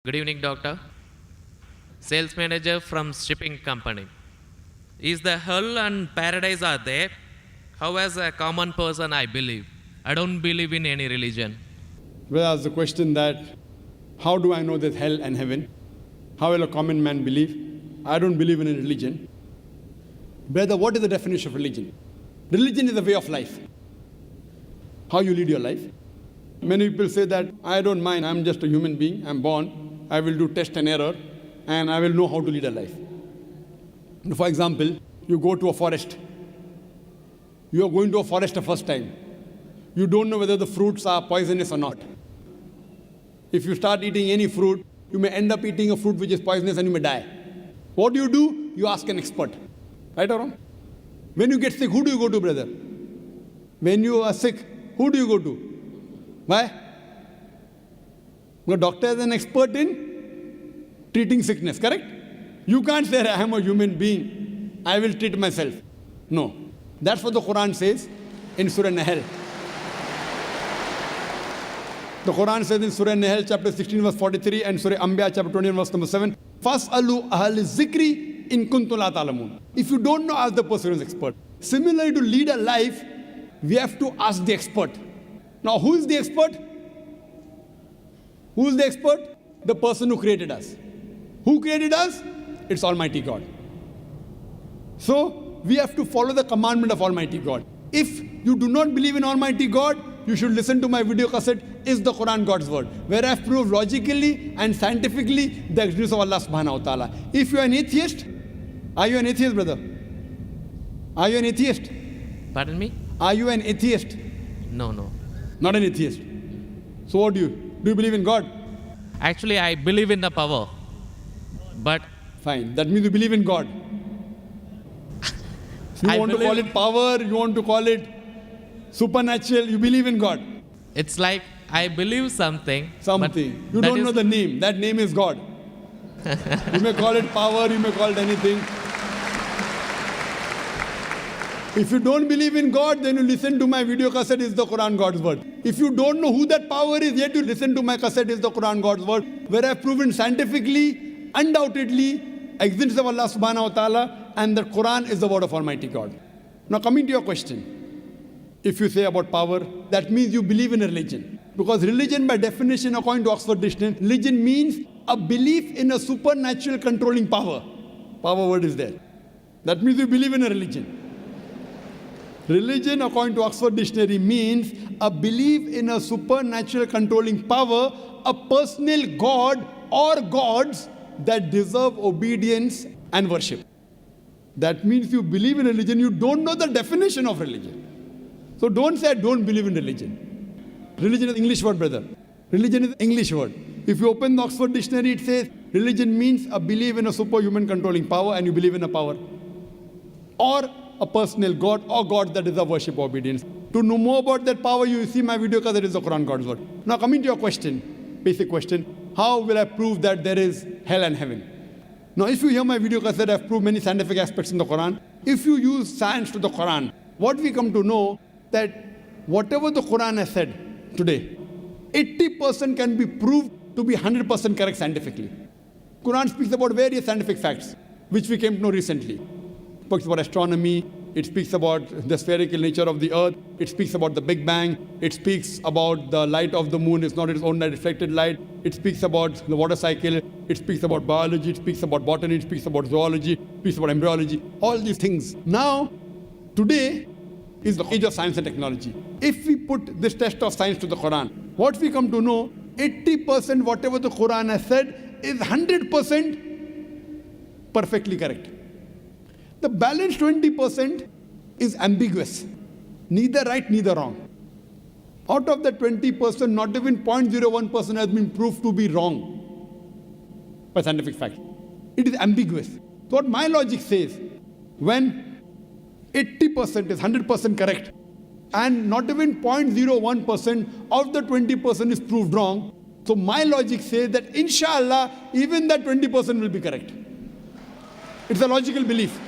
Good evening, doctor. Sales manager from shipping company. Is the hell and paradise are there? How as a common person I believe? I don't believe in any religion. Well, ask the question that, how do I know there's hell and heaven? How will a common man believe? I don't believe in a religion. Brother, what is the definition of religion? Religion is a way of life. How you lead your life. Many people say that, I don't mind, I'm just a human being, I'm born, I will do test and error, and I will know how to lead a life. For example, you go to a forest. You are going to a forest the first time. You don't know whether the fruits are poisonous or not. If you start eating any fruit, you may end up eating a fruit which is poisonous and you may die. What do? You ask an expert. Right or wrong? When you get sick, who do you go to, brother? When you are sick, who do you go to? Why? The doctor is an expert in treating sickness, correct? You can't say, I am a human being, I will treat myself. No. That's what the Quran says in Surah Nahl. The Quran says in Surah Nahl, chapter 16, verse 43, and Surah Anbiya, chapter 21, verse number 7, فَاسْأَلُوا أَهْلِ الذِّكْرِ إِن كُنتُمْ لَا تَعْلَمُونَ. If you don't know, ask the person who is expert. Similarly, to lead a life, we have to ask the expert. Now, who is the expert? Who is the expert? The person who created us. Who created us? It's Almighty God. So, we have to follow the commandment of Almighty God. If you do not believe in Almighty God, you should listen to my video cassette, Is the Quran God's Word? Where I have proved logically and scientifically the existence of Allah subhanahu wa ta'ala. If you are an atheist, are you an atheist, brother? Are you an atheist? Pardon me? Are you an atheist? No. Not an atheist. So what do? Do you believe in God? Actually, I believe in the power. But Fine. That means you believe in God. You want to call it power, you want to call it supernatural, you believe in God. it's like I believe something. Something. but You that don't is- know the name. That name is God. You may call it power, you may call it anything. If you don't believe in God, then you listen to my video cassette, Is the Quran God's Word? If you don't know who that power is, yet you listen to my cassette, Is the Quran God's Word? Where I've proven scientifically, undoubtedly, existence of Allah subhanahu wa ta'ala, and the Quran is the word of Almighty God. Now coming to your question, if you say about power, that means you believe in a religion. Because religion by definition, according to Oxford Dictionary, religion means a belief in a supernatural controlling power. Power word is there. That means you believe in a religion. Religion, according to Oxford Dictionary, means a belief in a supernatural controlling power, a personal God or gods that deserve obedience and worship. That means you believe in religion, you don't know the definition of religion. So don't say, I don't believe in religion. Religion is English word, brother. Religion is English word. If you open the Oxford Dictionary, it says, religion means a belief in a superhuman controlling power, and you believe in a power. Or a personal God or God that deserve worship or obedience. To know more about that power, you see my video because it is the Quran God's Word. Now coming to your question, basic question, how will I prove that there is hell and heaven? Now if you hear my video cassette, I've proved many scientific aspects in the Quran. If you use science to the Quran, what we come to know that whatever the Quran has said today, 80% can be proved to be 100% correct scientifically. Quran speaks about various scientific facts, which we came to know recently. It speaks about astronomy, it speaks about the spherical nature of the earth, it speaks about the Big Bang, it speaks about the light of the moon is not its own reflected light, it speaks about the water cycle, it speaks about biology, it speaks about botany, it speaks about zoology, it speaks about embryology, all these things. Now, today is the age of science and technology. If we put this test of science to the Quran, what we come to know, 80% whatever the Quran has said is 100% perfectly correct. The balance 20% is ambiguous. Neither right, neither wrong. Out of the 20%, not even 0.01% has been proved to be wrong by scientific fact. It is ambiguous. So what my logic says, when 80% is 100% correct, and not even 0.01% of the 20% is proved wrong, so my logic says that inshallah, even that 20% will be correct. It's a logical belief.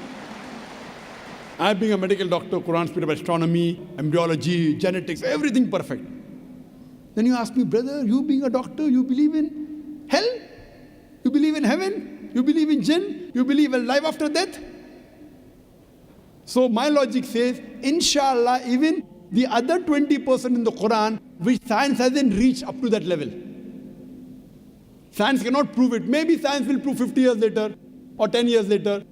I being a medical doctor, Quran speaks about astronomy, embryology, genetics, everything perfect. Then you ask me, brother, you being a doctor, you believe in hell? You believe in heaven? You believe in jinn? You believe in life after death? So my logic says, inshallah, even the other 20% in the Quran, which science hasn't reached up to that level. Science cannot prove it. Maybe science will prove 50 years later or 10 years later.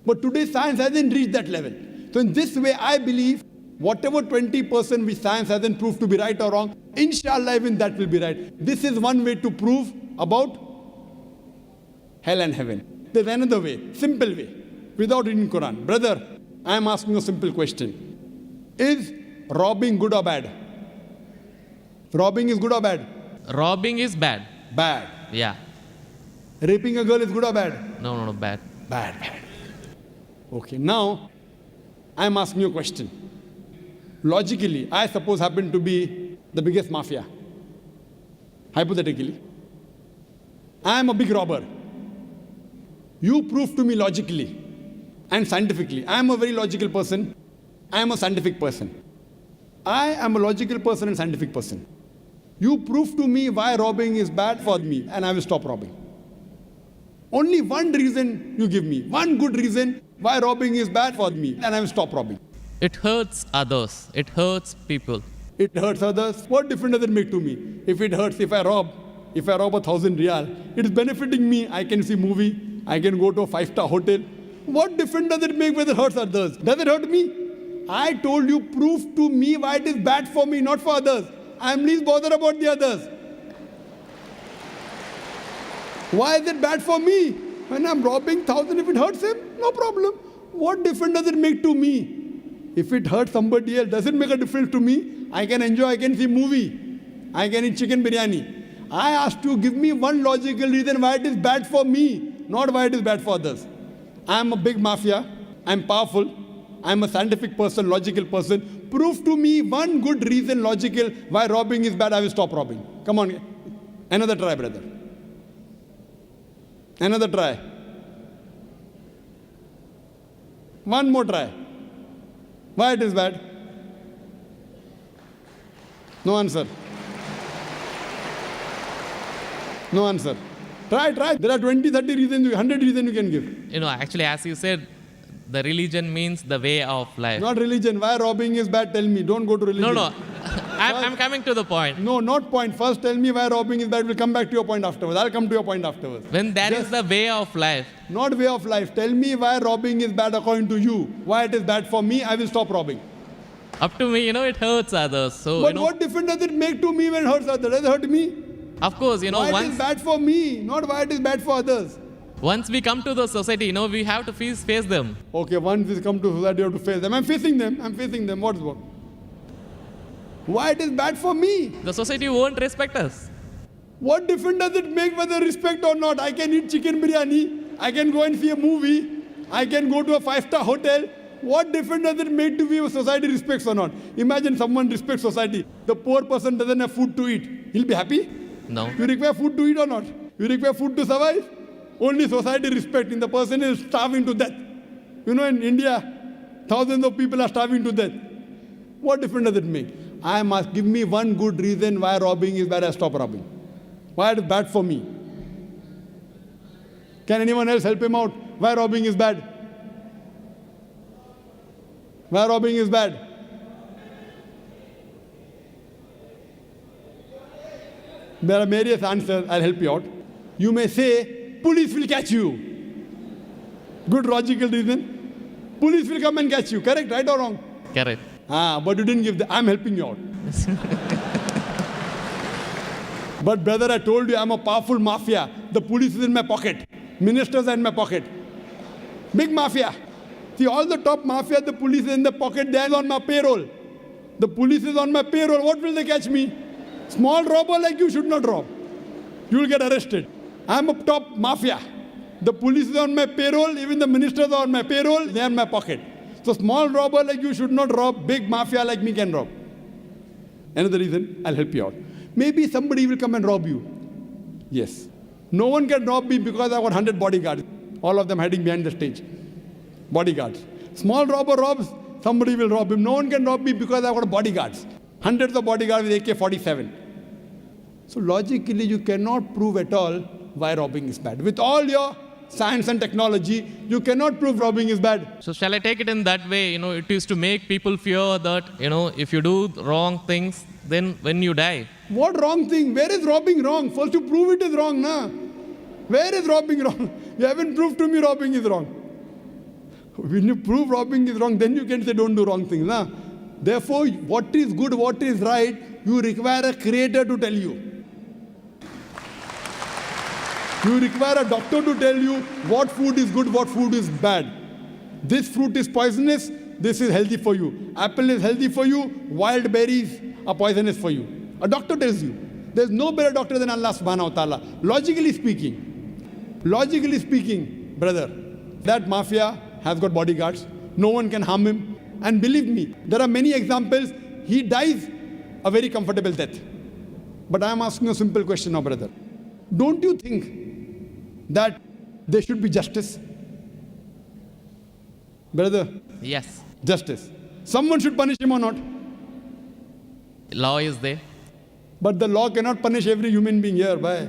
But today science hasn't reached that level. So in this way, I believe whatever 20% which science hasn't proved to be right or wrong, inshallah even that will be right. This is one way to prove about hell and heaven. There's another way, simple way, without reading Quran. Brother, I am asking a simple question. Is robbing good or bad? Robbing is good or bad? Robbing is bad. Bad. Yeah. Raping a girl is good or bad? No, bad. Bad. Okay, now I am asking you a question. Logically, I suppose happen to be the biggest mafia. Hypothetically. I am a big robber. You prove to me logically and scientifically. I am a very logical person. I am a scientific person. I am a logical person and scientific person. You prove to me why robbing is bad for me and I will stop robbing. Only one reason you give me, one good reason why robbing is bad for me and I will stop robbing. It hurts others. It hurts people. It hurts others. What difference does it make to me? If it hurts, if I rob 1,000 riyal, it is benefiting me. I can see movie. I can go to a 5-star hotel. What difference does it make whether it hurts others? Does it hurt me? I told you, prove to me why it is bad for me, not for others. I am least bothered about the others. Why is it bad for me? When I'm robbing 1,000, if it hurts him, no problem. What difference does it make to me? If it hurts somebody else, does it make a difference to me? I can enjoy, I can see movie. I can eat chicken biryani. I asked you, give me one logical reason why it is bad for me, not why it is bad for others. I am a big mafia. I am powerful. I am a scientific person, logical person. Prove to me one good reason, logical, why robbing is bad. I will stop robbing. Come on. Another try, brother. Another try. One more try. Why it is bad? No answer. No answer. Try. There are 20, 30 reasons, 100 reasons you can give. Actually, as you said, the religion means the way of life. Not religion. Why robbing is bad? Tell me. Don't go to religion. No. I'm coming to the point. No, not point. First tell me why robbing is bad. We'll come back to your point afterwards. I'll come to your point afterwards. When that is the way of life. Not way of life. Tell me why robbing is bad according to you. Why it is bad for me, I will stop robbing. Up to me, it hurts others. So, but what difference does it make to me when it hurts others? Does it hurt me? Of course, why it is bad for me, not why it is bad for others. Once we come to the society, we have to face them. Okay, once we come to society, you have to face them. I'm facing them. What's what? Why it is bad for me? The society won't respect us. What difference does it make whether respect or not? I can eat chicken biryani. I can go and see a movie. I can go to a 5-star hotel. What difference does it make to me if society respects or not? Imagine someone respects society. The poor person doesn't have food to eat. He'll be happy? No. You require food to eat or not? You require food to survive? Only society respecting. The person is starving to death. In India, thousands of people are starving to death. What difference does it make? I must give me one good reason why robbing is bad. I stop robbing. Why it is bad for me? Can anyone else help him out? Why robbing is bad? Why robbing is bad? There are various answers. I'll help you out. You may say, police will catch you. Good logical reason. Police will come and catch you. Correct, right or wrong? Correct. But you didn't give the... I'm helping you out. But brother, I told you I'm a powerful mafia. The police is in my pocket. Ministers are in my pocket. Big mafia. See, all the top mafia, the police is in the pocket. They are on my payroll. The police is on my payroll. What will they catch me? Small robber like you should not rob. You will get arrested. I'm a top mafia. The police is on my payroll. Even the ministers are on my payroll. They are in my pocket. So small robber like you should not rob. Big mafia like me can rob. Another reason, I'll help you out. Maybe somebody will come and rob you. Yes. No one can rob me because I've got 100 bodyguards. All of them hiding behind the stage. Bodyguards. Small robber robs, somebody will rob him. No one can rob me because I've got bodyguards. Hundreds of bodyguards with AK-47. So logically, you cannot prove at all why robbing is bad. With all your science and technology, you cannot prove robbing is bad. So shall I take it in that way? It is to make people fear that, if you do wrong things, then when you die. What wrong thing? Where is robbing wrong? First you prove it is wrong, na? Where is robbing wrong? You haven't proved to me robbing is wrong. When you prove robbing is wrong, then you can say don't do wrong things, na? Therefore, what is good, what is right, you require a creator to tell you. You require a doctor to tell you what food is good, what food is bad. This fruit is poisonous, this is healthy for you. Apple is healthy for you, wild berries are poisonous for you. A doctor tells you. There's no better doctor than Allah subhanahu wa ta'ala. Logically speaking, brother, that mafia has got bodyguards. No one can harm him. And believe me, there are many examples. He dies a very comfortable death. But I am asking a simple question now, brother. Don't you think that there should be justice? Brother? Yes. Justice. Someone should punish him or not? Law is there. But the law cannot punish every human being here. Why?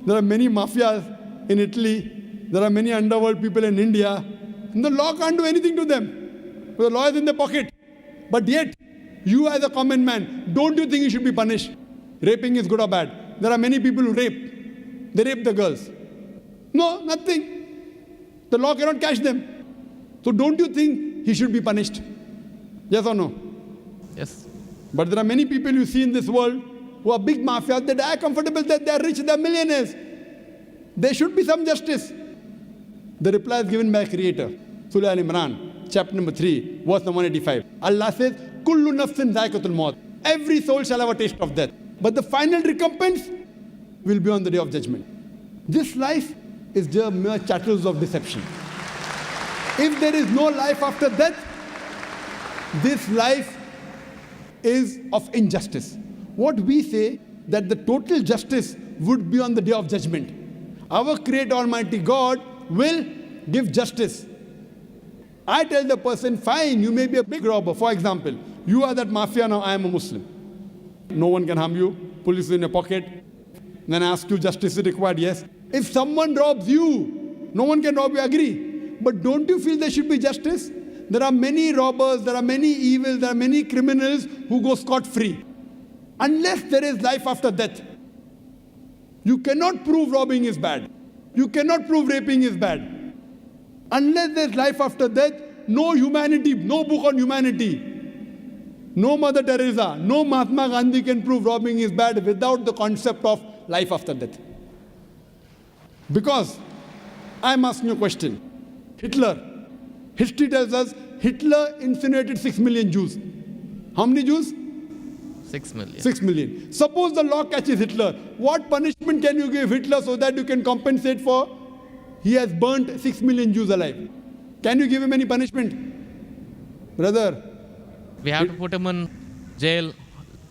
There are many mafias in Italy. There are many underworld people in India. And the law can't do anything to them. The law is in their pocket. But yet, you as a common man, don't you think you should be punished? Raping is good or bad? There are many people who rape. They rape the girls. No, nothing. The law cannot catch them. So don't you think he should be punished? Yes or no? Yes. But there are many people you see in this world who are big mafias. They die comfortable, that they are rich, they are millionaires. There should be some justice. The reply is given by a creator. Surah Al-Imran, chapter number 3, verse number 185. Allah says, Kullu nafsin zaikatul maut. Every soul shall have a taste of death. But the final recompense will be on the day of judgment. This life is just mere chattels of deception. If there is no life after death, this life is of injustice. What we say, that the total justice would be on the day of judgment. Our Creator Almighty God will give justice. I tell the person, fine, you may be a big robber. For example, you are that mafia, now I am a Muslim. No one can harm you. Police is in your pocket. Then I ask you, justice is required? Yes. If someone robs you, no one can rob you, agree. But don't you feel there should be justice? There are many robbers, there are many evils, there are many criminals who go scot-free. Unless there is life after death, you cannot prove robbing is bad. You cannot prove raping is bad. Unless there is life after death, no humanity, no book on humanity, no Mother Teresa, no Mahatma Gandhi can prove robbing is bad without the concept of life after death. Because I am asking you a question. Hitler, history tells us Hitler incinerated 6 million Jews. How many Jews? 6 million. 6 million. Suppose the law catches Hitler. What punishment can you give Hitler so that you can compensate for? He has burnt 6 million Jews alive. Can you give him any punishment? Brother. We have to put him in jail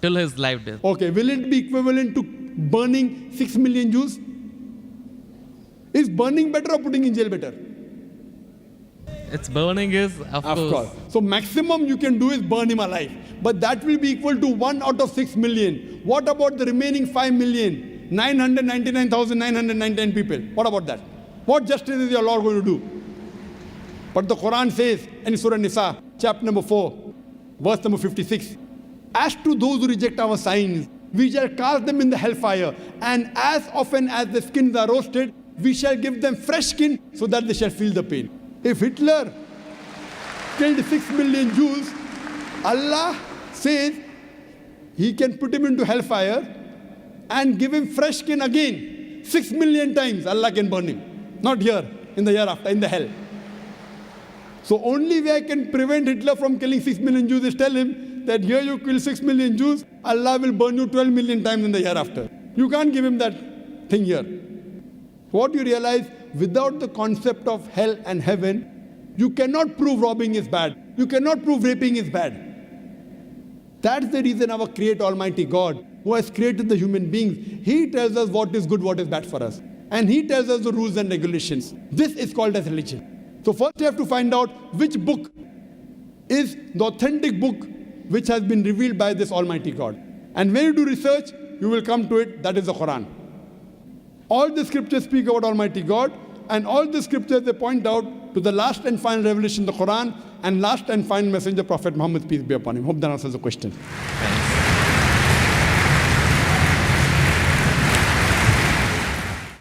till his life death. Okay, will it be equivalent to burning 6 million Jews? Is burning better or putting in jail better? It's burning is, of course. So maximum you can do is burn him alive. But that will be equal to 1 out of 6 million. What about the remaining 5,999,999 people? What about that? What justice is your Lord going to do? But the Quran says in Surah Nisa, chapter number 4, verse number 56, as to those who reject our signs, we shall cast them in the hellfire, and as often as the skins are roasted, we shall give them fresh skin so that they shall feel the pain. If Hitler killed 6 million Jews, Allah says He can put him into hellfire and give him fresh skin again. 6 million times Allah can burn him. Not here, in the hereafter, in the hell. So only way I can prevent Hitler from killing 6 million Jews is tell him that here you kill 6 million Jews, Allah will burn you 12 million times in the hereafter. You can't give him that thing here. What you realize, without the concept of hell and heaven, you cannot prove robbing is bad. You cannot prove raping is bad. That's the reason our Creator Almighty God, who has created the human beings, He tells us what is good, what is bad for us. And He tells us the rules and regulations. This is called as religion. So first you have to find out which book is the authentic book which has been revealed by this Almighty God. And when you do research, you will come to it, that is the Quran. All the scriptures speak about Almighty God, and all the scriptures they point out to the last and final revelation, the Quran, and last and final messenger, Prophet Muhammad, peace be upon him. Hope that answers the question.